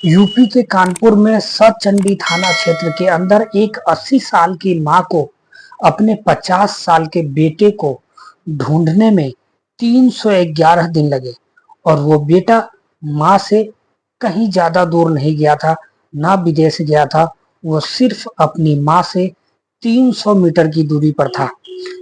UP के कानपुर में सचंडी थाना क्षेत्र के अंदर एक 80 साल की मां को अपने 50 साल के बेटे को ढूंढने में 311 दिन लगे और वो बेटा मां से कहीं ज्यादा दूर नहीं गया था, ना विदेश गया था। वो सिर्फ अपनी मां से 300 मीटर की दूरी पर था,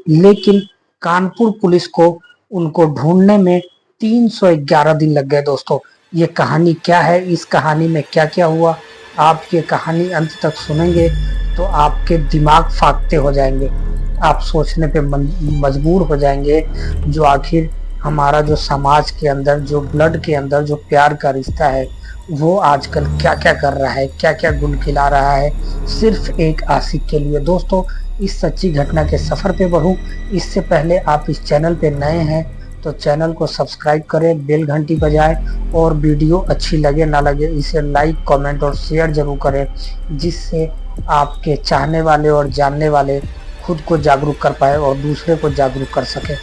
लेकिन कानपुर पुलिस को उनको ढूंढने में 311 दिन लग गए। दोस्तों, ये कहानी क्या है, इस कहानी में क्या क्या हुआ, आप ये कहानी अंत तक सुनेंगे तो आपके दिमाग फाकते हो जाएंगे। आप सोचने पे मजबूर हो जाएंगे, जो आखिर हमारा जो समाज के अंदर, जो ब्लड के अंदर जो प्यार का रिश्ता है, वो आजकल क्या क्या कर रहा है, क्या क्या गुल खिला रहा है सिर्फ एक आशिक के लिए। दोस्तों, इस सच्ची घटना के सफर पे बढ़ूं इससे पहले आप इस चैनल पे नए हैं तो चैनल को सब्सक्राइब करें, बेल घंटी बजाएं और वीडियो अच्छी लगे ना लगे इसे लाइक, कमेंट और शेयर जरूर करें, जिससे आपके चाहने वाले और जानने वाले खुद को जागरूक कर पाए और दूसरे को जागरूक कर सके।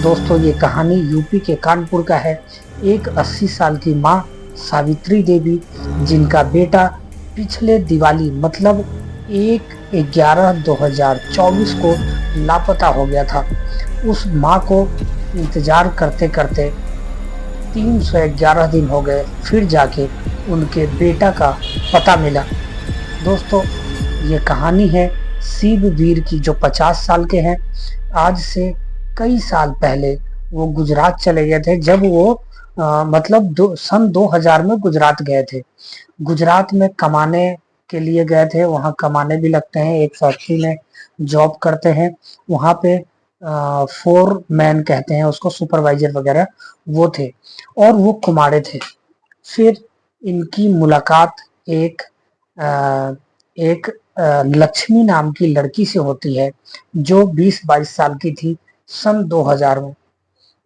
दोस्तों, ये कहानी यूपी के कानपुर का है। एक 80 साल की माँ सावित्री देवी, जिनका बेटा पिछले दिवाली मतलब 1/11/2024 को लापता हो गया था। उस माँ को इंतजार करते करते 311 दिन हो गए, फिर जाके उनके बेटा का पता मिला। दोस्तों, ये कहानी है शिववीर की, जो 50 साल के हैं। आज से कई साल पहले वो गुजरात चले गए थे, जब वो मतलब सन 2000 में गुजरात गए थे। गुजरात में कमाने के लिए गए थे, वहाँ कमाने भी लगते हैं, एक फैक्ट्री में जॉब करते हैं। वहाँ पे फोर मैन कहते हैं उसको, सुपरवाइजर वगैरह वो थे और वो कुमारे थे। फिर इनकी मुलाकात एक एक लक्ष्मी नाम की लड़की से होती है, जो 20-22 साल की थी सन 2000 में।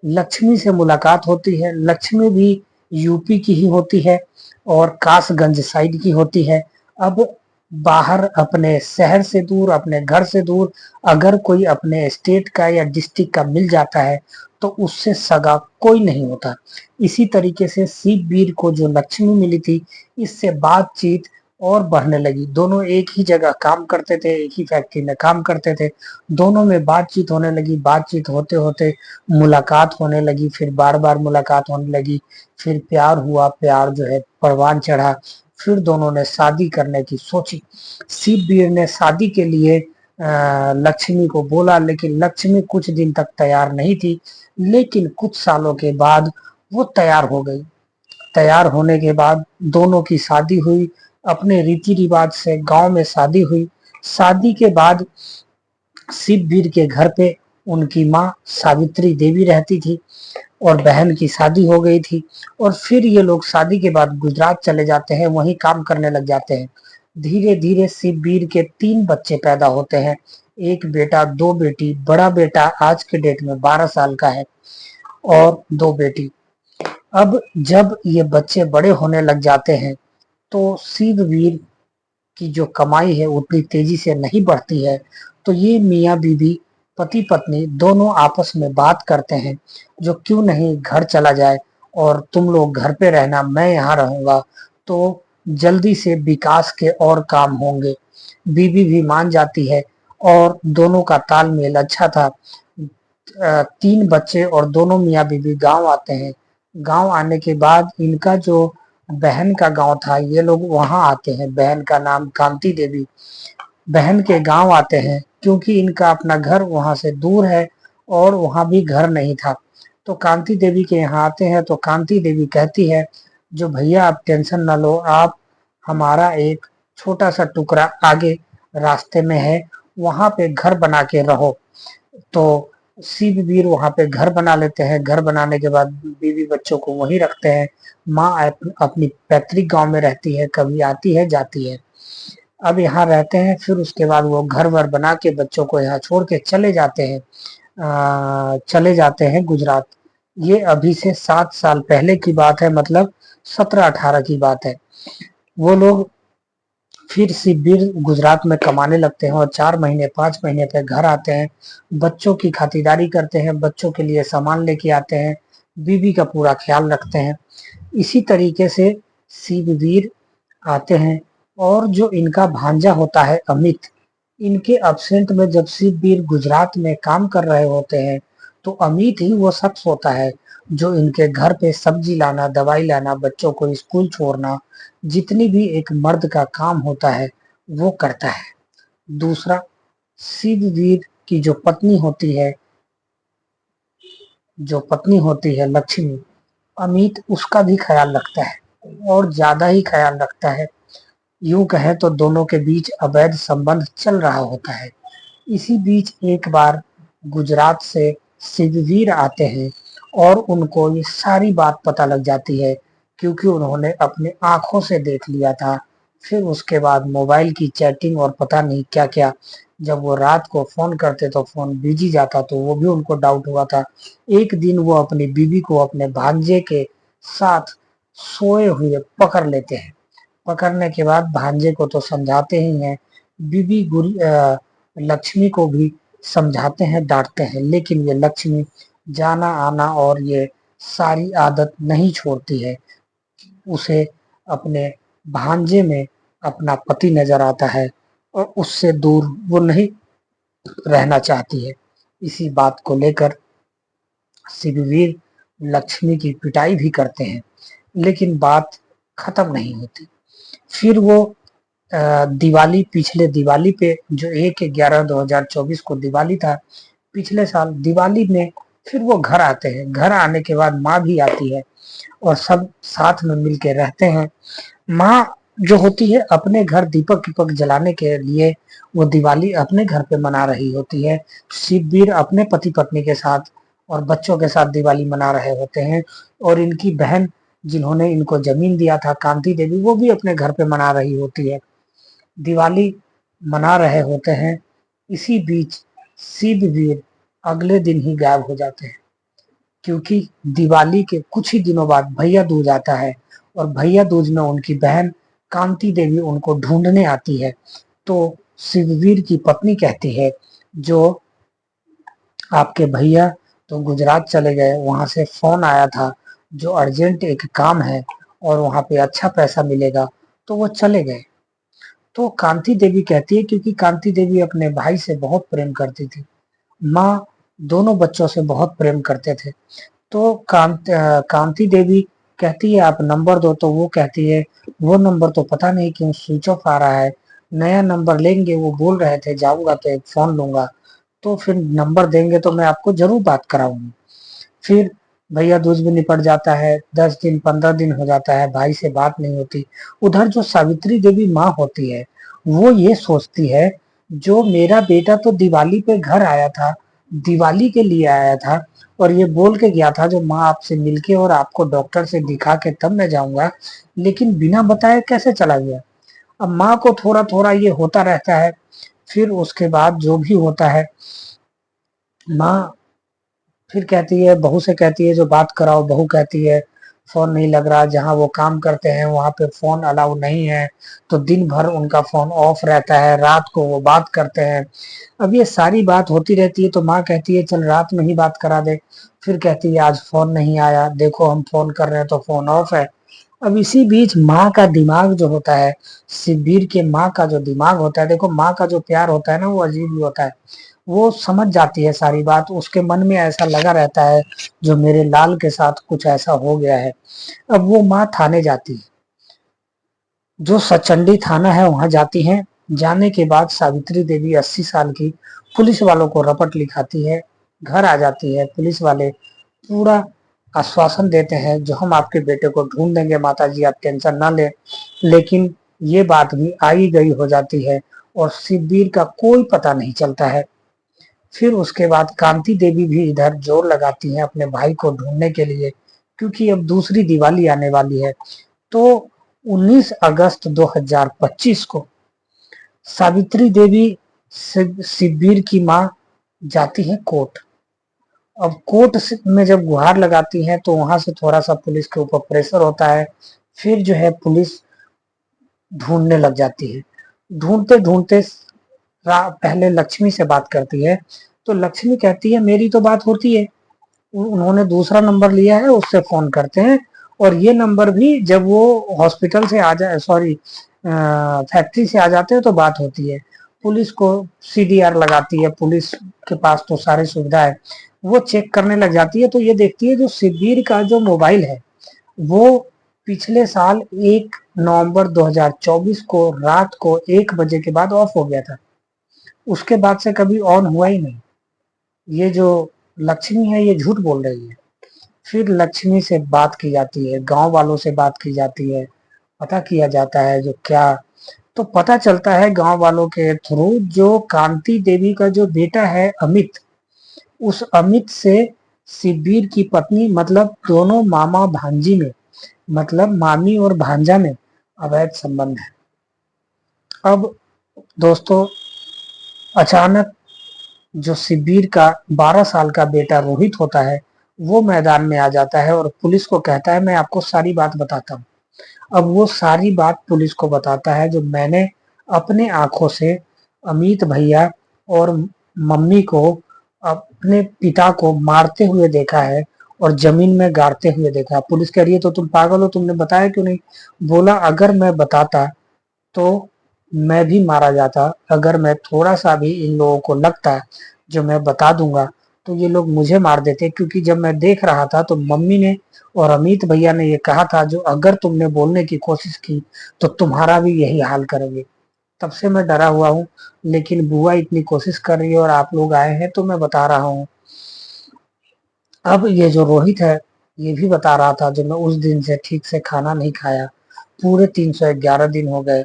लक्ष्मी से मुलाकात होती है। लक्ष्मी भी यूपी की ही होती है और कासगंज साइड की होती है। अब बाहर अपने शहर से दूर, अपने घर से दूर अगर कोई अपने स्टेट का या डिस्ट्रिक्ट का मिल जाता है तो उससे सगा कोई नहीं होता। इसी तरीके से शिववीर को जो लक्ष्मी मिली थी, इससे बातचीत और बढ़ने लगी। दोनों एक ही जगह काम करते थे, एक ही फैक्ट्री में काम करते थे। दोनों में बातचीत होने लगी। बातचीत होते होते मुलाकात होने लगी, फिर बार बार मुलाकात होने लगी, फिर प्यार हुआ। प्यार जो है परवान चढ़ा। फिर दोनों ने शादी करने की सोची। शिववीर ने शादी के लिए लक्ष्मी को बोला, लेकिन लक्ष्मी कुछ दिन तक तैयार नहीं थी। लेकिन कुछ सालों के बाद वो तैयार हो गई। तैयार होने के बाद दोनों की शादी हुई, अपने रीति रिवाज से गांव में शादी हुई। शादी के बाद शिववीर के घर पे उनकी माँ सावित्री देवी रहती थी और बहन की शादी हो गई थी। और फिर ये लोग शादी के बाद गुजरात चले जाते हैं, वहीं काम करने लग जाते हैं। धीरे धीरे शिववीर के 3 बच्चे पैदा होते हैं, एक बेटा 2 बेटी। बड़ा बेटा आज के डेट में 12 साल का है और 2 बेटी। अब जब ये बच्चे बड़े होने लग जाते हैं तो शिववीर की जो कमाई है उतनी तेजी से नहीं बढ़ती है। तो ये मियाँ बीवी, पति पत्नी दोनों आपस में बात करते हैं, जो क्यों नहीं घर चला जाए और तुम लोग घर पे रहना, मैं यहाँ रहूंगा, तो जल्दी से विकास के और काम होंगे। बीवी भी मान जाती है और दोनों का तालमेल अच्छा था। 3 बच्चे और दोनों मियाँ बीवी गांव आते हैं। गांव आने के बाद इनका जो बहन का गांव था, ये लोग वहां आते हैं। बहन का नाम कांति देवी। बहन के गांव आते हैं क्योंकि इनका अपना घर वहां से दूर है और वहां भी घर नहीं था। तो कांति देवी के यहाँ आते हैं तो कांति देवी कहती है, जो भैया आप टेंशन ना लो, आप हमारा एक छोटा सा टुकड़ा आगे रास्ते में है, वहां पे घर बना के रहो। तो शिववीर वहां पे घर बना लेते हैं। घर बनाने के बाद बीवी बच्चों को वहीं रखते हैं। माँ अपनी पैतृक गांव में रहती है, कभी आती है जाती है। अब यहाँ रहते हैं, फिर उसके बाद वो घर वर बना के बच्चों को यहाँ छोड़ के चले जाते हैं गुजरात। ये अभी से 7 साल पहले की बात है, मतलब 17-18 की बात है। वो लोग फिर शिववीर गुजरात में कमाने लगते हैं और 4 महीने 5 महीने पे घर आते हैं। बच्चों की खातिरदारी करते हैं, बच्चों के लिए सामान लेके आते हैं, बीवी का पूरा ख्याल रखते हैं। इसी तरीके से शिववीर आते हैं। और जो इनका भांजा होता है अमित, इनके अब्सेंट में जब शिववीर गुजरात में काम कर रहे होते हैं तो अमित ही वो शख्स होता है जो इनके घर पे सब्जी लाना, दवाई लाना, बच्चों को स्कूल छोड़ना, जितनी भी एक मर्द का काम होता है वो करता है। दूसरा, शिववीर की जो पत्नी होती है लक्ष्मी, अमित उसका भी ख्याल रखता है और ज्यादा ही ख्याल रखता है। यूं कहें तो दोनों के बीच अवैध संबंध चल रहा होता है। इसी बीच एक बार गुजरात से शिववीर आते हैं और उनको ये सारी बात पता लग जाती है, क्योंकि उन्होंने अपने आंखों से देख लिया था। फिर उसके बाद मोबाइल की चैटिंग और पता नहीं क्या क्या, जब वो रात को फोन करते तो फोन बिजी जाता, तो वो भी उनको डाउट हुआ था। एक दिन वो अपनी बीवी को अपने भांजे के साथ सोए हुए पकड़ लेते हैं। पकड़ने के बाद भांजे को तो समझाते ही हैं, बीबी लक्ष्मी को भी समझाते हैं, डांटते हैं, लेकिन ये लक्ष्मी जाना आना और ये सारी आदत नहीं छोड़ती है। उसे अपने भांजे में अपना पति नजर आता है और उससे दूर वो नहीं रहना चाहती है। इसी बात को लेकर शिववीर लक्ष्मी की पिटाई भी करते हैं, लेकिन बात खत्म नहीं होती। फिर वो दिवाली, पिछले दिवाली पे जो 1/11/2024 को दिवाली था, पिछले साल दिवाली में फिर वो घर आते हैं। घर आने के बाद माँ भी आती है और सब साथ में मिलके रहते हैं। माँ जो होती है अपने घर दीपक दीपक जलाने के लिए वो दिवाली अपने घर पे मना रही होती है। शिववीर अपने पति पत्नी के साथ और बच्चों के साथ दिवाली मना रहे होते हैं, और इनकी बहन जिन्होंने इनको जमीन दिया था, कांति देवी, वो भी अपने घर पे मना रही होती है, दिवाली मना रहे होते हैं। इसी बीच शिववीर अगले दिन ही गायब हो जाते हैं, क्योंकि दिवाली के कुछ ही दिनों बाद भैया दूज आता है और भैया दूज में उनकी बहन कांति देवी उनको ढूंढने आती है। तो शिववीर की पत्नी कहती है, जो आपके भैया तो गुजरात चले गए, वहां से फोन आया था, जो अर्जेंट एक काम है और वहां पे अच्छा पैसा मिलेगा, तो वो चले गए। तो कांति देवी कहती है, क्योंकि कांति देवी अपने भाई से बहुत प्रेम करती थी, माँ दोनों बच्चों से बहुत प्रेम करते थे। तो कांति देवी कहती है आप नंबर दो, तो वो कहती है वो नंबर तो पता नहीं क्यों स्विच ऑफ आ रहा है, नया नंबर लेंगे, वो बोल रहे थे जाऊंगा तो एक फोन लूंगा, तो फिर नंबर देंगे तो मैं आपको जरूर बात कराऊंगी। फिर भैया दूज भी निपट जाता है, 10 दिन 15 दिन हो जाता है, भाई से बात नहीं होती। उधर जो सावित्री देवी माँ होती है, वो ये सोचती है, जो मेरा बेटा तो दिवाली पे घर आया था, दिवाली के लिए आया था और ये बोल के गया था जो माँ आपसे मिलके और आपको डॉक्टर से दिखा के तब मैं जाऊंगा, लेकिन बिना बताए कैसे चला गया। अब माँ को थोड़ा थोड़ा ये होता रहता है। फिर उसके बाद जो भी होता है, माँ फिर कहती है, बहू से कहती है जो बात कराओ। बहू कहती है फोन नहीं लग रहा, जहाँ वो काम करते हैं वहां पे फोन अलाउ नहीं है, तो दिन भर उनका फोन ऑफ रहता है, रात को वो बात करते हैं। अब ये सारी बात होती रहती है, तो माँ कहती है चल रात में ही बात करा दे। फिर कहती है आज फोन नहीं आया, देखो हम फोन कर रहे हैं तो फोन ऑफ है। अब इसी बीच माँ का दिमाग जो होता है, शिववीर के माँ का जो दिमाग होता है, देखो माँ का जो प्यार होता है ना, वो अजीब ही होता है। वो समझ जाती है सारी बात, उसके मन में ऐसा लगा रहता है जो मेरे लाल के साथ कुछ ऐसा हो गया है। अब वो माँ थाने जाती है, जो सचंडी थाना है वहां जाती है। जाने के बाद सावित्री देवी 80 साल की पुलिस वालों को रपट लिखाती है, घर आ जाती है। पुलिस वाले पूरा आश्वासन देते हैं, जो हम आपके बेटे को ढूंढ देंगे माता जी, आप टेंशन ना लें। लेकिन ये बात भी आई गई हो जाती है और शिववीर का कोई पता नहीं चलता है। फिर उसके बाद कांति देवी भी इधर जोर लगाती हैं अपने भाई को ढूंढने के लिए, क्योंकि अब दूसरी दिवाली आने वाली है। तो 19 अगस्त 2025 को सावित्री देवी शिववीर की माँ जाती है कोर्ट। अब कोर्ट में जब गुहार लगाती हैं तो वहां से थोड़ा सा पुलिस के ऊपर प्रेशर होता है। फिर जो है पुलिस ढूंढने लग जाती है। ढूंढते ढूंढते पहले लक्ष्मी से बात करती है, तो लक्ष्मी कहती है मेरी तो बात होती है, उन्होंने दूसरा नंबर लिया है, उससे फोन करते हैं और ये नंबर भी जब वो हॉस्पिटल से आ जाए, सॉरी फैक्ट्री से आ जाते हैं तो बात होती है। पुलिस को सीडीआर लगाती है, पुलिस के पास तो सारी सुविधा है, वो चेक करने लग जाती है तो ये देखती है जो शिब्बीर का जो मोबाइल है वो पिछले साल 1 नवंबर 2024 को रात को 1 बजे के बाद ऑफ हो गया था। उसके बाद से कभी ऑन हुआ ही नहीं। ये जो लक्ष्मी है ये झूठ बोल रही है। फिर लक्ष्मी से बात की जाती है, गांव वालों से बात की जाती है, पता किया जाता है जो क्या, तो पता चलता है गांव वालों के थ्रू जो कांति देवी का जो बेटा है अमित, उस अमित से शिववीर की पत्नी, मतलब दोनों मामा भांजी में, मतलब मामी और भांजा में अवैध संबंध है। अब दोस्तों अचानक जो शिववीर का 12 साल का बेटा रोहित होता है वो मैदान में आ जाता है और पुलिस को कहता है मैं आपको सारी बात बताता हूँ। अब वो सारी बात पुलिस को बताता है जो मैंने अपने आंखों से अमित भैया और मम्मी को, अपने पिता को मारते हुए देखा है और जमीन में गाड़ते हुए देखा है। पुलिस कह रही है तो तुम पागल हो, तुमने बताया क्यों नहीं? बोला अगर मैं बताता तो मैं भी मारा जाता, अगर मैं थोड़ा सा भी इन लोगों को लगता जो मैं बता दूंगा तो ये लोग मुझे मार देते, क्योंकि जब मैं देख रहा था तो मम्मी ने और अमित भैया ने ये कहा था जो अगर तुमने बोलने की कोशिश की तो तुम्हारा भी यही हाल करेंगे। तब से मैं डरा हुआ हूँ, लेकिन बुआ इतनी कोशिश कर रही है और आप लोग आए हैं तो मैं बता रहा हूँ। अब ये जो रोहित है ये भी बता रहा था जो मैं उस दिन से ठीक से खाना नहीं खाया, पूरे 311 दिन हो गए,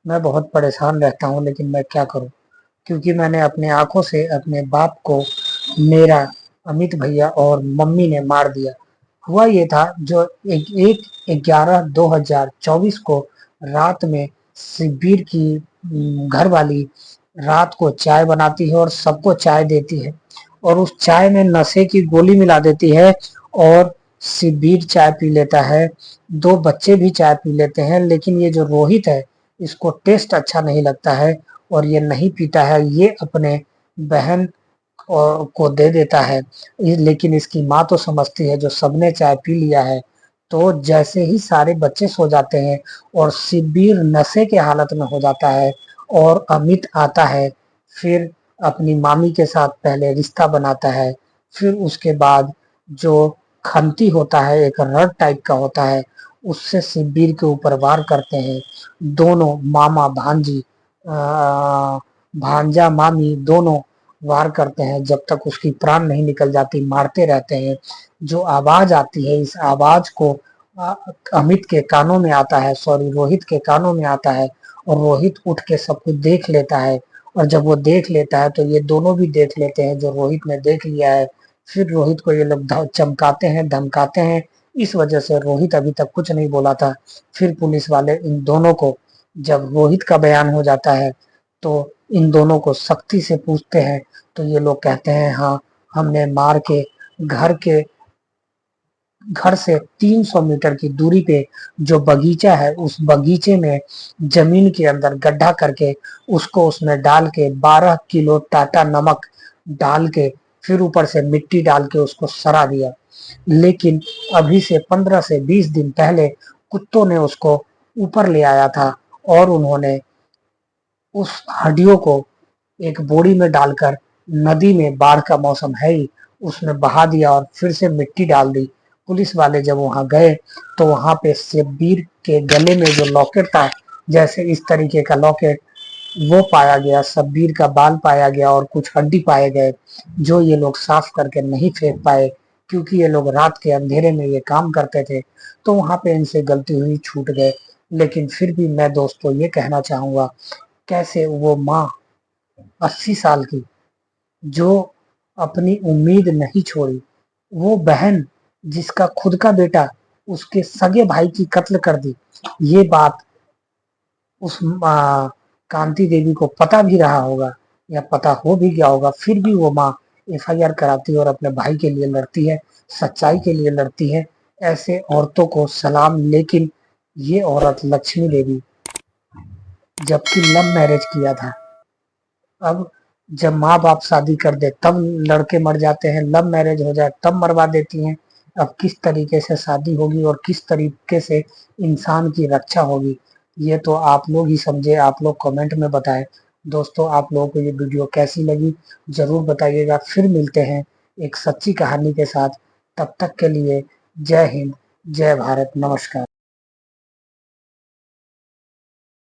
मैं बहुत परेशान रहता हूँ, लेकिन मैं क्या करूँ क्योंकि मैंने अपने आंखों से अपने बाप को, मेरा अमित भैया और मम्मी ने मार दिया। हुआ ये था जो 1/11/2024 को रात में शिववीर की घर वाली रात को चाय बनाती है और सबको चाय देती है और उस चाय में नशे की गोली मिला देती है और शिववीर चाय पी लेता है, दो बच्चे भी चाय पी लेते हैं, लेकिन ये जो रोहित है इसको टेस्ट अच्छा नहीं लगता है और ये नहीं पीता है, ये अपने बहन को दे देता है। लेकिन इसकी माँ तो समझती है जो सबने चाय पी लिया है। तो जैसे ही सारे बच्चे सो जाते हैं और शिववीर नशे के हालत में हो जाता है और अमित आता है, फिर अपनी मामी के साथ पहले रिश्ता बनाता है, फिर उसके बाद जो खंती होता है एक रड टाइप का होता है उससे शिववीर के ऊपर वार करते हैं। दोनों मामा भांजी, भांजा मामी दोनों वार करते हैं जब तक उसकी प्राण नहीं निकल जाती, मारते रहते हैं। जो आवाज आती है इस आवाज को अमित के कानों में आता है, सॉरी रोहित के कानों में आता है और रोहित उठ के सब कुछ देख लेता है और जब वो देख लेता है तो ये दोनों भी देख लेते हैं जो रोहित ने देख लिया है। फिर रोहित को ये लोग चमकाते हैं, धमकाते हैं, इस वजह से रोहित अभी तक कुछ नहीं बोला था। फिर पुलिस वाले इन दोनों को, जब रोहित का बयान हो जाता है तो इन दोनों को सख्ती से पूछते हैं तो ये लोग कहते हैं हाँ हमने मार के घर से 300 मीटर की दूरी पे जो बगीचा है उस बगीचे में जमीन के अंदर गड्ढा करके उसको उसमें डाल के 12 किलो टाटा नमक डाल के फिर ऊपर से मिट्टी डाल के उसको सड़ा दिया। लेकिन अभी से 15 से 20 दिन पहले कुत्तों ने उसको ऊपर ले आया था और उन्होंने उस हड्डियों को एक बोरी में डालकर नदी में, बाढ़ का मौसम है ही, उसमें बहा दिया और फिर से मिट्टी डाल दी। पुलिस वाले जब वहां गए तो वहां पे शिववीर के गले में जो लॉकेट था, जैसे इस तरीके का लॉकेट, वो पाया गया, शिववीर का बाल पाया गया और कुछ हड्डी पाए गए जो ये लोग साफ करके नहीं फेंक पाए क्योंकि ये लोग रात के अंधेरे में ये काम करते थे, तो वहां पे इनसे गलती हुई, छूट गए। लेकिन फिर भी मैं दोस्तों ये कहना चाहूंगा, कैसे वो माँ 80 साल की जो अपनी उम्मीद नहीं छोड़ी, वो बहन जिसका खुद का बेटा उसके सगे भाई की कत्ल कर दी, ये बात उस कांति देवी को पता भी रहा होगा या पता हो भी गया होगा, फिर भी वो माँ एफआईआर कराती है और अपने भाई के लिए लड़ती है, सच्चाई के लिए लड़ती है। ऐसे औरतों को सलाम। लेकिन ये औरत लक्ष्मी देवी जबकि लव मैरिज किया था, अब जब माँ बाप शादी कर दे तब लड़के मर जाते हैं, लव मैरिज हो जाए तब मरवा देती हैं। अब किस तरीके से शादी होगी और किस तरीके से इंसान की रक्षा होगी, ये तो आप लोग ही समझे, आप लोग कमेंट में बताएं। दोस्तों, आप लोगों को ये वीडियो कैसी लगी ज़रूर बताइएगा। फिर मिलते हैं एक सच्ची कहानी के साथ। तब तक के लिए जय हिंद, जय भारत, नमस्कार।